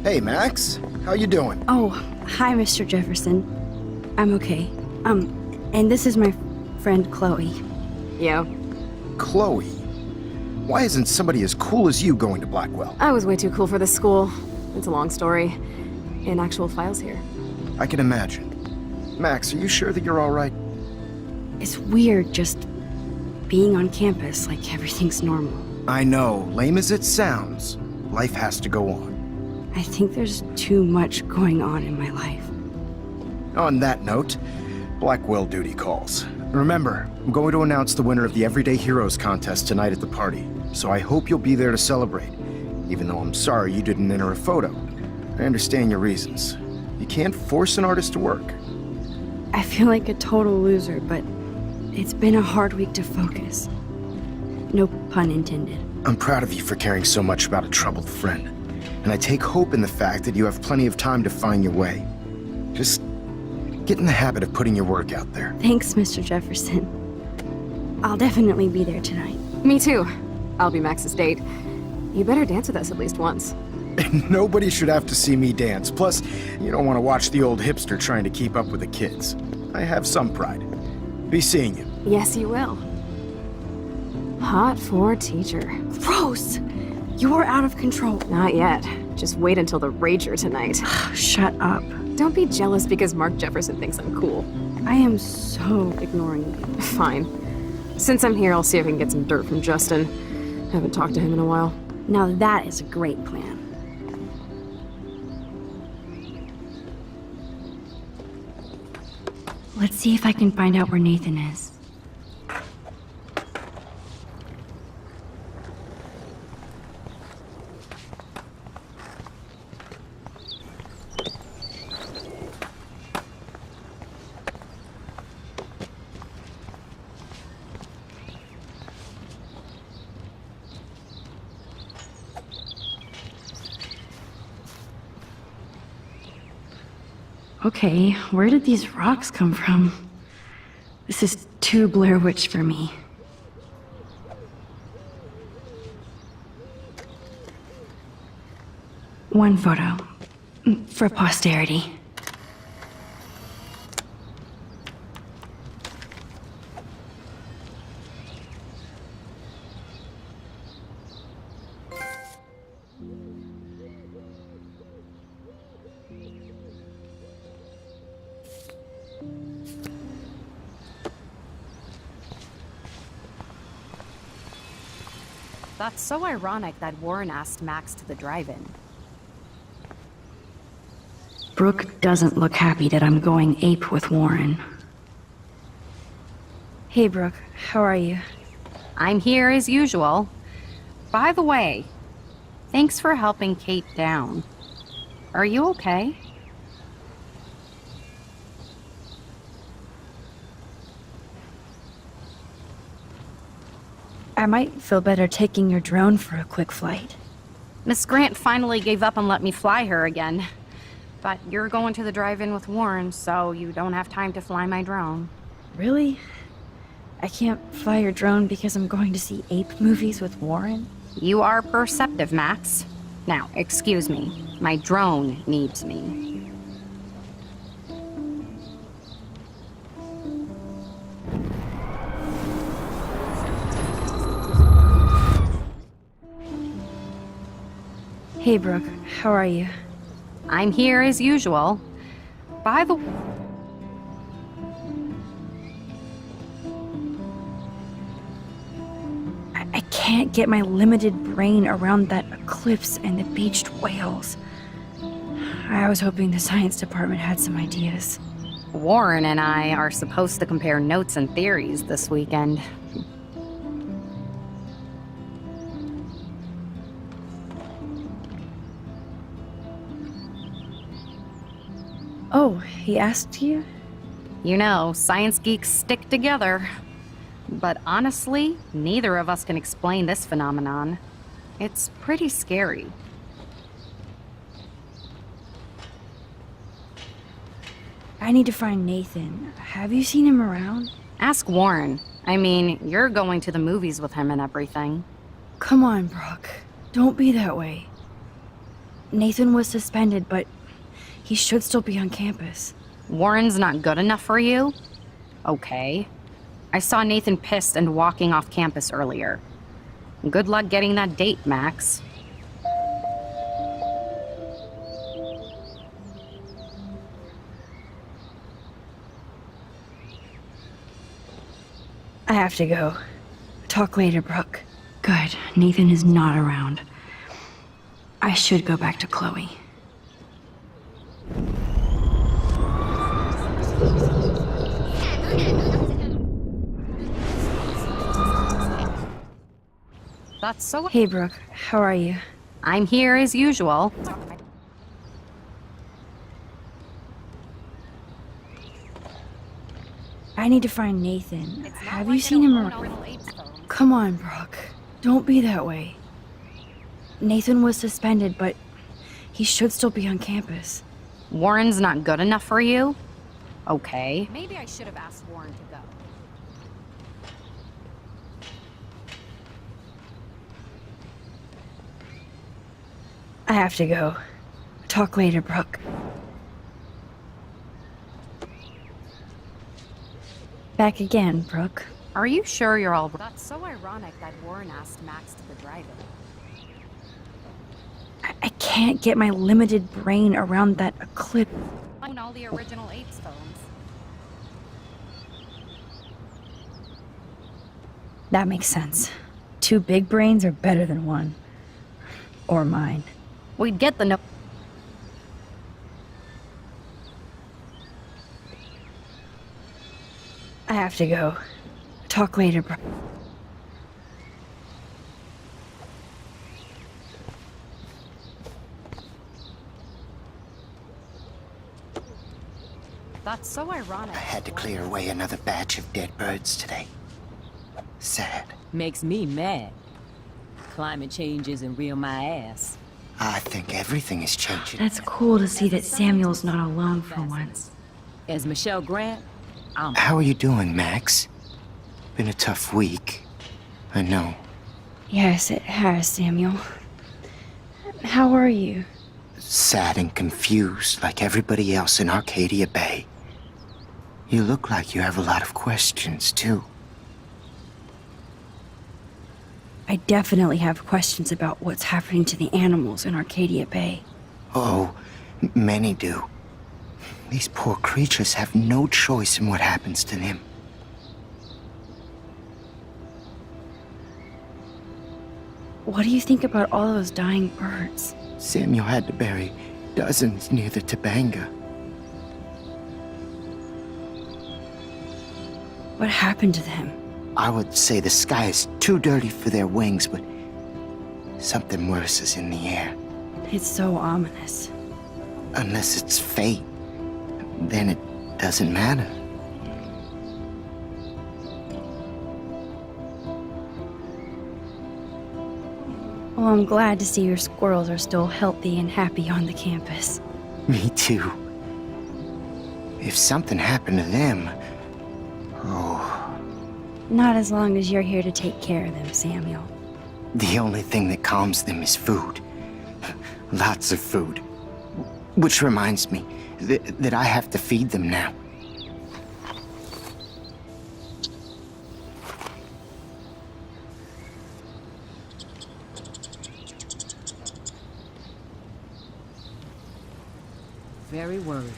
Hey, Max. How you doing? Oh, hi, Mr. Jefferson. I'm okay. And this is my friend Chloe. Yeah. Chloe? Why isn't somebody as cool as you going to Blackwell? I was way too cool for this school. It's a long story. In actual files here. I can imagine. Max, are you sure that you're all right? It's weird just being on campus like everything's normal. I know, lame as it sounds, life has to go on. I think there's too much going on in my life. On that note, Blackwell duty calls. Remember, I'm going to announce the winner of the Everyday Heroes contest tonight at the party, so I hope you'll be there to celebrate, even though I'm sorry you didn't enter a photo. I understand your reasons. You can't force an artist to work. I feel like a total loser, but it's been a hard week to focus. No pun intended. I'm proud of you for caring so much about a troubled friend, and I take hope in the fact that you have plenty of time to find your way. Just get in the habit of putting your work out there. Thanks, Mr. Jefferson. I'll definitely be there tonight. Me too. I'll be Max's date. You better dance with us at least once. Nobody should have to see me dance. Plus, you don't want to watch the old hipster trying to keep up with the kids. I have some pride. Be seeing you. Yes, you will. Hot for teacher. Gross! You're out of control. Not yet. Just wait until the rager tonight. Shut up. Don't be jealous because Mark Jefferson thinks I'm cool. I am so ignoring you. Fine. Since I'm here, I'll see if I can get some dirt from Justin. Haven't talked to him in a while. Now that is a great plan. Let's see if I can find out where Nathan is. Okay, where did these rocks come from? This is too Blair Witch for me. One photo. For posterity. That's so ironic that Warren asked Max to the drive-in. Brooke doesn't look happy that I'm going ape with Warren. Hey, Brooke. How are you? I'm here as usual. By the way, thanks for helping Kate down. Are you okay? I might feel better taking your drone for a quick flight. Miss Grant finally gave up and let me fly her again. But you're going to the drive-in with Warren, so you don't have time to fly my drone. Really? I can't fly your drone because I'm going to see ape movies with Warren? You are perceptive, Max. Now, excuse me. My drone needs me. Hey, Brooke. How are you? I'm here as usual. By the... I can't get my limited brain around that eclipse and the beached whales. I was hoping the science department had some ideas. Warren and I are supposed to compare notes and theories this weekend. Oh, he asked you? You know, science geeks stick together. But honestly, neither of us can explain this phenomenon. It's pretty scary. I need to find Nathan. Have you seen him around? Ask Warren. I mean, you're going to the movies with him and everything. Come on, Brooke. Don't be that way. Nathan was suspended, but he should still be on campus. Warren's not good enough for you? Okay. I saw Nathan pissed and walking off campus earlier. Good luck getting that date, Max. I have to go. Talk later, Brooke. Good. Nathan is not around. I should go back to Chloe. That's so... Hey, Brooke. How are you? I'm here as usual. I need to find Nathan. Have you seen him around? Come on, Brooke. Don't be that way. Nathan was suspended, but he should still be on campus. Warren's not good enough for you? Okay. Maybe I should have asked Warren to go. I have to go. Talk later, Brooke. Back again, Brooke. Are you sure you're all... That's so ironic that Warren asked Max to the drive-in. I can't get my limited brain around that eclipse. Own all the original Apes phones. That makes sense. 2 big brains are better than 1. Or mine. We'd get the no... I have to go. Talk later, Brooke. That's so ironic. I had to clear away another batch of dead birds today. Sad. Makes me mad. Climate change isn't real my ass. I think everything is changing. That's cool to see that Samuel's not alone for once. As Michelle Grant, I'm... How are you doing, Max? Been a tough week. I know. Yes, it has, Samuel. How are you? Sad and confused like everybody else in Arcadia Bay. You look like you have a lot of questions, too. I definitely have questions about what's happening to the animals in Arcadia Bay. Oh, many do. These poor creatures have no choice in what happens to them. What do you think about all those dying birds? Samuel had to bury dozens near the Tabanga. What happened to them? I would say the sky is too dirty for their wings, but something worse is in the air. It's so ominous. Unless it's fate, then it doesn't matter. Well, I'm glad to see your squirrels are still healthy and happy on the campus. Me too. If something happened to them, oh, Not as long as you're here to take care of them, Samuel. the only thing that calms them is food. Lots of food. Which reminds me that I have to feed them now. very worried.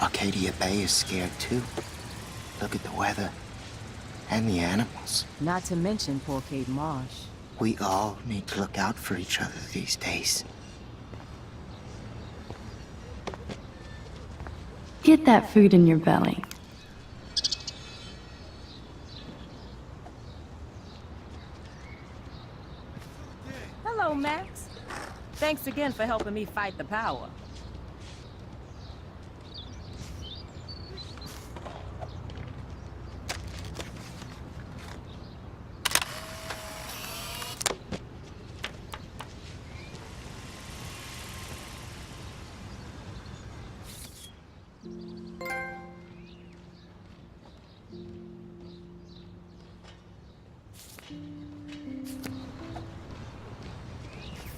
Arcadia Bay is scared too. Look at the weather. And the animals. Not to mention poor Kate Marsh. We all need to look out for each other these days. Get that food in your belly. Hello, Max. Thanks again for helping me fight the power.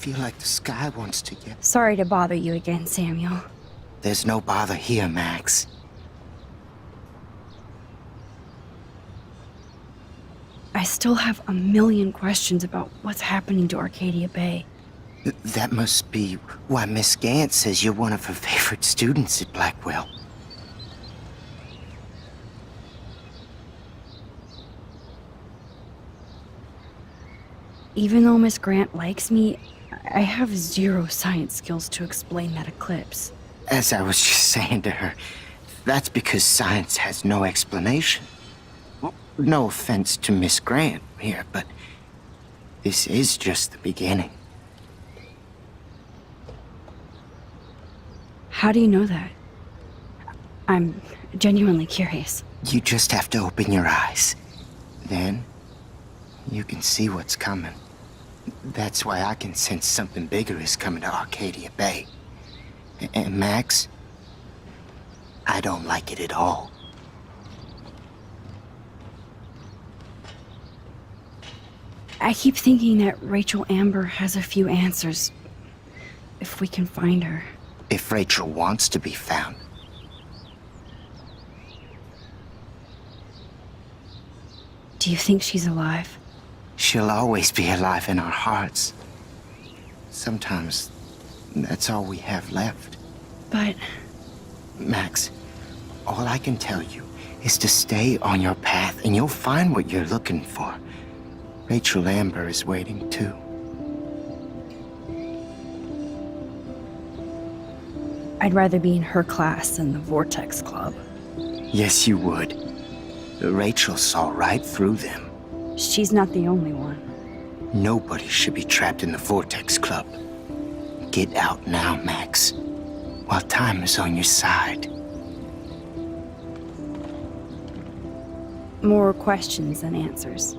feel like the sky wants to get... Sorry to bother you again, Samuel. There's no bother here, Max. I still have a million questions about what's happening to Arcadia Bay. That must be why Miss Gant says you're one of her favorite students at Blackwell. Even though Miss Grant likes me, I have zero science skills to explain that eclipse. As I was just saying to her, that's because science has no explanation. Well, no offense to Miss Grant here, but this is just the beginning. How do you know that? I'm genuinely curious. You just have to open your eyes. Then, you can see what's coming. That's why I can sense something bigger is coming to Arcadia Bay. And Max, I don't like it at all. I keep thinking that Rachel Amber has a few answers. If we can find her. If Rachel wants to be found. Do you think she's alive? She'll always be alive in our hearts. Sometimes, that's all we have left. But Max, all I can tell you is to stay on your path and you'll find what you're looking for. Rachel Amber is waiting too. I'd rather be in her class than the Vortex Club. Yes, you would. Rachel saw right through them. She's not the only one. Nobody should be trapped in the Vortex Club. Get out now, Max, while time is on your side. More questions than answers.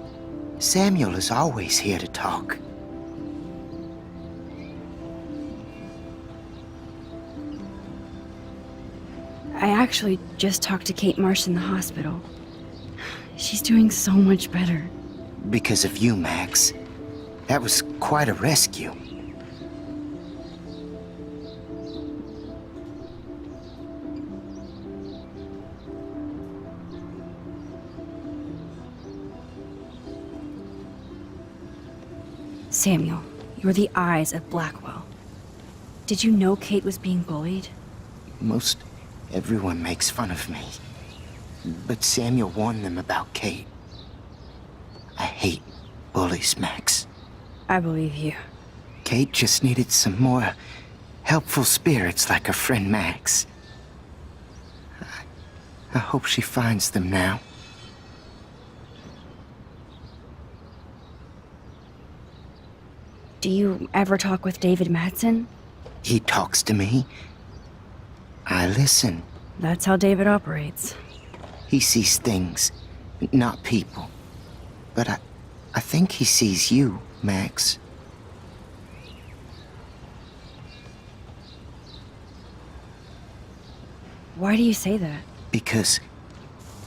Samuel is always here to talk. I actually just talked to Kate Marsh in the hospital. She's doing so much better. Because of you, Max. That was quite a rescue. Samuel, you're the eyes of Blackwell. Did you know Kate was being bullied? Most everyone makes fun of me. But Samuel warned them about Kate. I hate bullies, Max. I believe you. Kate just needed some more helpful spirits like her friend Max. I hope she finds them now. Do you ever talk with David Madsen? He talks to me. I listen. That's how David operates. He sees things, not people. But I think he sees you, Max. Why do you say that? Because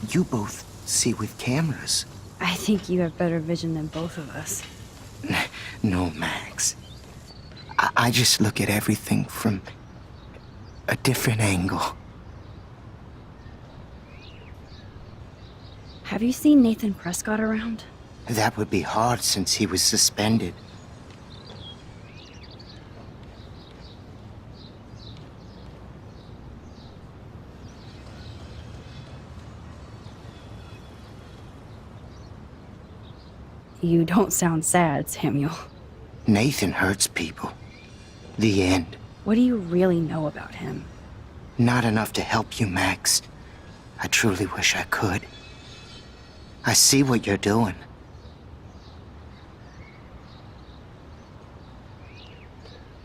you both see with cameras. I think you have better vision than both of us. No, Max. I just look at everything from a different angle. Have you seen Nathan Prescott around? That would be hard since he was suspended. You don't sound sad, Samuel. Nathan hurts people. The end. What do you really know about him? Not enough to help you, Max. I truly wish I could. I see what you're doing.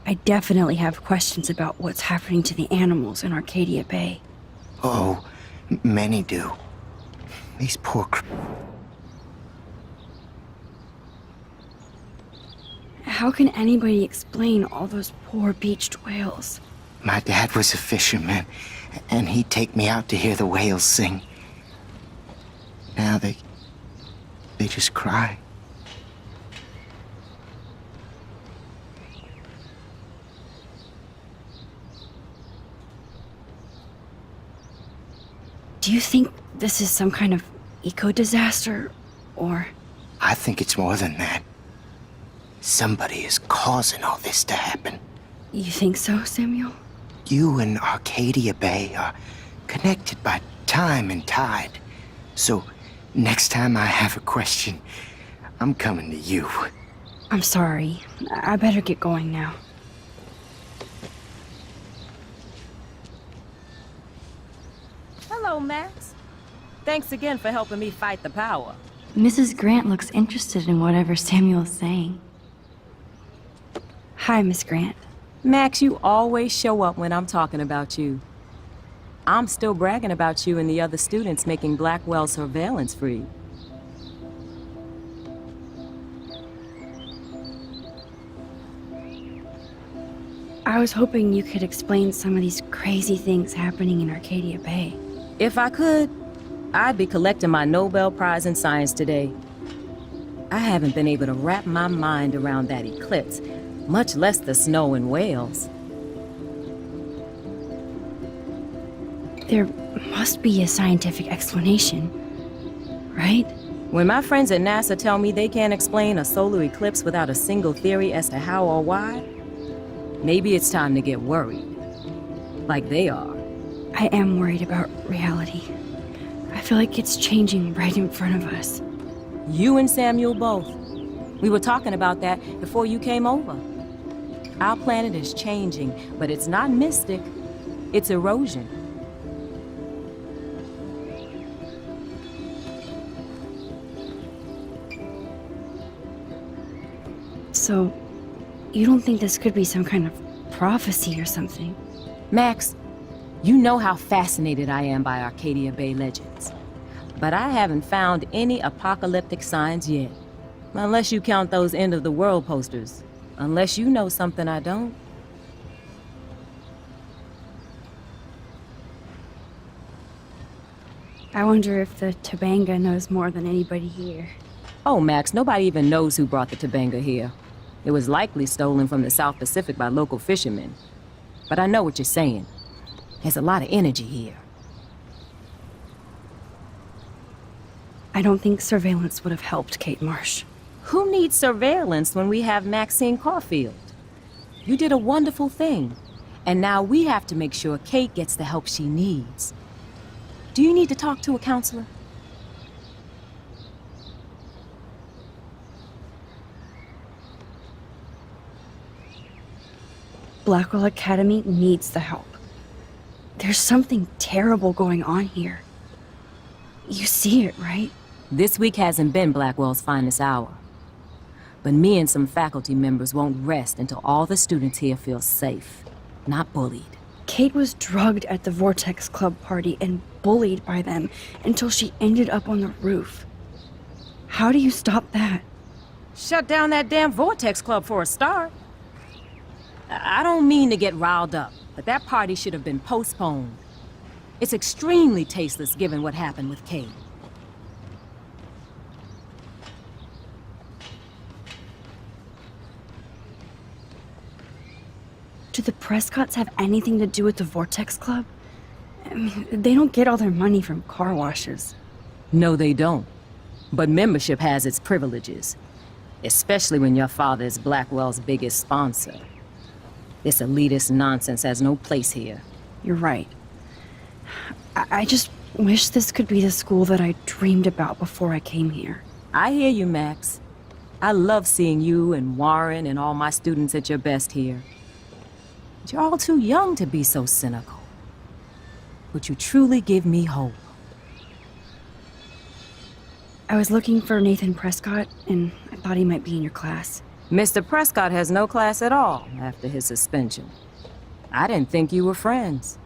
I definitely have questions about what's happening to the animals in Arcadia Bay. Oh, many do. These poor How can anybody explain all those poor beached whales? My dad was a fisherman, and he'd take me out to hear the whales sing. Now they just cry. Do you think this is some kind of eco-disaster, or... I think it's more than that. Somebody is causing all this to happen. You think so, Samuel? You and Arcadia Bay are connected by time and tide. So, next time I have a question, I'm coming to you. I'm sorry. I better get going now. Hello, Max. Thanks again for helping me fight the power. Mrs. Grant looks interested in whatever Samuel's saying. Hi, Miss Grant. Max, you always show up when I'm talking about you. I'm still bragging about you and the other students making Blackwell surveillance free. I was hoping you could explain some of these crazy things happening in Arcadia Bay. If I could, I'd be collecting my Nobel Prize in Science today. I haven't been able to wrap my mind around that eclipse, much less the snow in Wales. There must be a scientific explanation, right? When my friends at NASA tell me they can't explain a solar eclipse without a single theory as to how or why, maybe it's time to get worried. Like they are. I am worried about reality. I feel like it's changing right in front of us. You and Samuel both. We were talking about that before you came over. Our planet is changing, but it's not mystic. It's erosion. So, you don't think this could be some kind of prophecy or something? Max, you know how fascinated I am by Arcadia Bay legends. But I haven't found any apocalyptic signs yet. Unless you count those end-of-the-world posters. Unless you know something I don't. I wonder if the Tobanga knows more than anybody here. Oh, Max, nobody even knows who brought the Tobanga here. It was likely stolen from the South Pacific by local fishermen. But I know what you're saying. There's a lot of energy here. I don't think surveillance would have helped Kate Marsh. Who needs surveillance when we have Maxine Caulfield? You did a wonderful thing. And now we have to make sure Kate gets the help she needs. Do you need to talk to a counselor? Blackwell Academy needs the help. There's something terrible going on here. You see it, right? This week hasn't been Blackwell's finest hour. But me and some faculty members won't rest until all the students here feel safe, not bullied. Kate was drugged at the Vortex Club party and bullied by them until she ended up on the roof. How do you stop that? Shut down that damn Vortex Club for a start. I don't mean to get riled up, but that party should have been postponed. It's extremely tasteless given what happened with Kate. Do the Prescotts have anything to do with the Vortex Club? I mean, they don't get all their money from car washes. No, they don't. But membership has its privileges. Especially when your father is Blackwell's biggest sponsor. This elitist nonsense has no place here. You're right. I just wish this could be the school that I dreamed about before I came here. I hear you, Max. I love seeing you and Warren and all my students at your best here. But you're all too young to be so cynical. But you truly give me hope. I was looking for Nathan Prescott, and I thought he might be in your class. Mr. Prescott has no class at all after his suspension. I didn't think you were friends.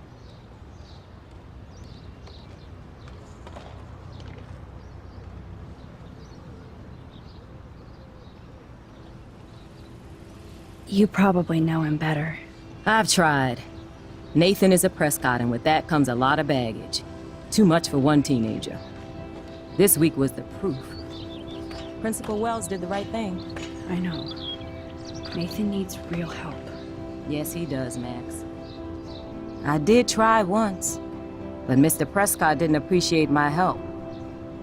You probably know him better. I've tried. Nathan is a Prescott, and with that comes a lot of baggage. Too much for one teenager. This week was the proof. Principal Wells did the right thing. I know. Nathan needs real help. Yes, he does, Max. I did try once. but Mr. Prescott didn't appreciate my help.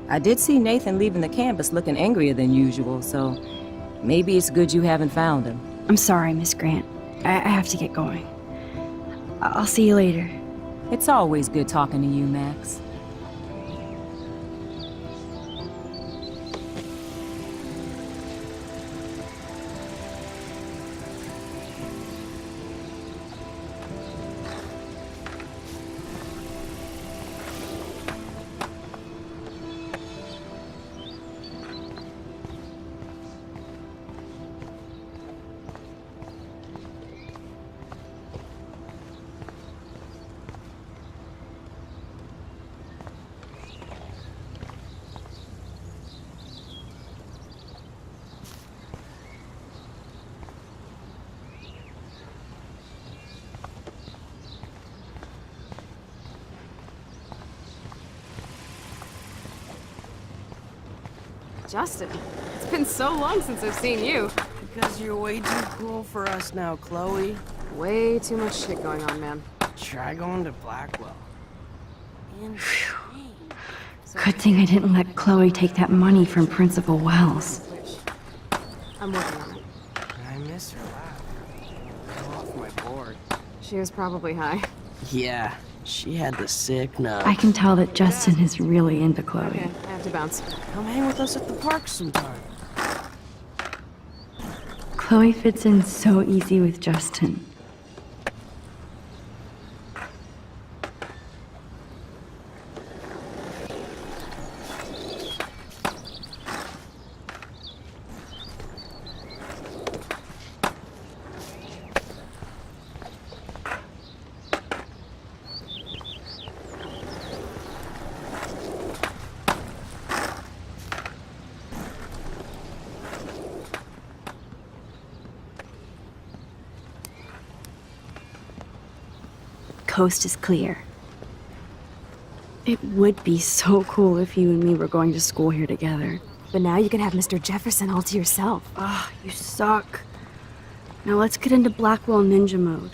I did see Nathan leaving the campus looking angrier than usual, so maybe it's good you haven't found him. I'm sorry, Miss Grant. I have to get going. I'll see you later. It's always good talking to you, Max. Justin, it's been so long since I've seen you. Because you're way too cool for us now, Chloe. Way too much shit going on, man. Try going to Blackwell. Insane. Good thing I didn't let Chloe take that money from Principal Wells. I'm working on it. I miss her laugh. Go off my board. She was probably high. Yeah, she had the sick nut. I can tell that Justin is really into Chloe. Okay, I have to bounce. Come hang with us at the park sometime. Chloe fits in so easy with Justin. Coast is clear. It would be so cool if you and me were going to school here together. But now you can have Mr. Jefferson all to yourself. Ah, you suck. Now let's get into Blackwell Ninja mode.